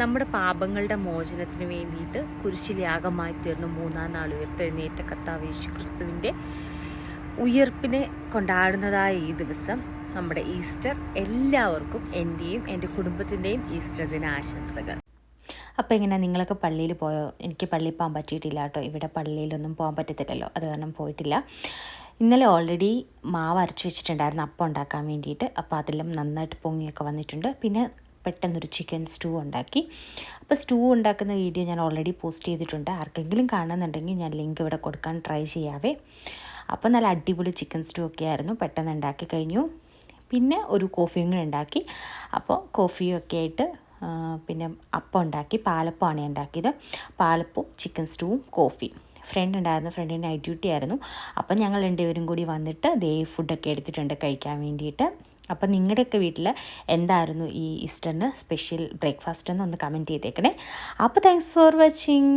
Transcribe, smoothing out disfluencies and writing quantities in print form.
നമ്മുടെ പാപങ്ങളുടെ മോചനത്തിന് വേണ്ടിയിട്ട് കുരിശിൽ യാഗമായി തീർന്ന മൂന്നാം നാൾ ഉയർത്തെഴുന്നേറ്റ കർത്താവ് യേശു ക്രിസ്തുവിൻ്റെ ഉയർപ്പിനെ കൊണ്ടാടുന്നതായ ഈ ദിവസം നമ്മുടെ ഈസ്റ്റർ എല്ലാവർക്കും എൻ്റെയും എൻ്റെ കുടുംബത്തിൻ്റെയും ഈസ്റ്റർ ദിന ആശംസകൾ. അപ്പോൾ ഇങ്ങനെ നിങ്ങളൊക്കെ പള്ളിയിൽ പോയോ? എനിക്ക് പള്ളിയിൽ പോകാൻ പറ്റിയിട്ടില്ല കേട്ടോ. ഇവിടെ പള്ളിയിലൊന്നും പോകാൻ പറ്റത്തില്ലല്ലോ, അത് കാരണം പോയിട്ടില്ല. ഇന്നലെ ഓൾറെഡി മാവ് അരച്ച് വെച്ചിട്ടുണ്ടായിരുന്നു അപ്പം ഉണ്ടാക്കാൻ വേണ്ടിയിട്ട്. അപ്പോൾ അതെല്ലാം നന്നായിട്ട് പൊങ്ങിയൊക്കെ വന്നിട്ടുണ്ട്. പിന്നെ പെട്ടെന്നൊരു ചിക്കൻ സ്റ്റൂ ഉണ്ടാക്കി. അപ്പോൾ സ്റ്റൂ ഉണ്ടാക്കുന്ന വീഡിയോ ഞാൻ ഓൾറെഡി പോസ്റ്റ് ചെയ്തിട്ടുണ്ട്. ആർക്കെങ്കിലും കാണുന്നുണ്ടെങ്കിൽ ഞാൻ ലിങ്ക് ഇവിടെ കൊടുക്കാൻ ട്രൈ ചെയ്യാവേ. അപ്പോൾ നല്ല അടിപൊളി ചിക്കൻ സ്റ്റൂ ഒക്കെ ആയിരുന്നു, പെട്ടെന്ന് ഉണ്ടാക്കി കഴിഞ്ഞു. പിന്നെ ഒരു കോഫിയും കൂടെ ഉണ്ടാക്കി. അപ്പോൾ കോഫിയൊക്കെ ആയിട്ട് പിന്നെ അപ്പം ഉണ്ടാക്കി. പാലപ്പമാണ് ഉണ്ടാക്കിയത്. പാലപ്പവും ചിക്കൻ സ്റ്റൂവും കോഫി. ഫ്രണ്ട് ഉണ്ടായിരുന്നു, ഫ്രണ്ടിന് നൈറ്റ് ഡ്യൂട്ടി ആയിരുന്നു. അപ്പം ഞങ്ങൾ രണ്ടുപേരും കൂടി വന്നിട്ട് ഫുഡൊക്കെ എടുത്തിട്ടുണ്ട് കഴിക്കാൻ വേണ്ടിയിട്ട്. അപ്പം നിങ്ങളുടെയൊക്കെ വീട്ടിൽ എന്തായിരുന്നു ഈ ഈസ്റ്ററിന് സ്പെഷ്യൽ ബ്രേക്ക്ഫാസ്റ്റ് എന്ന് ഒന്ന് കമൻറ്റ് ചെയ്തേക്കണേ. അപ്പോൾ താങ്ക്സ് ഫോർ വാച്ചിങ്.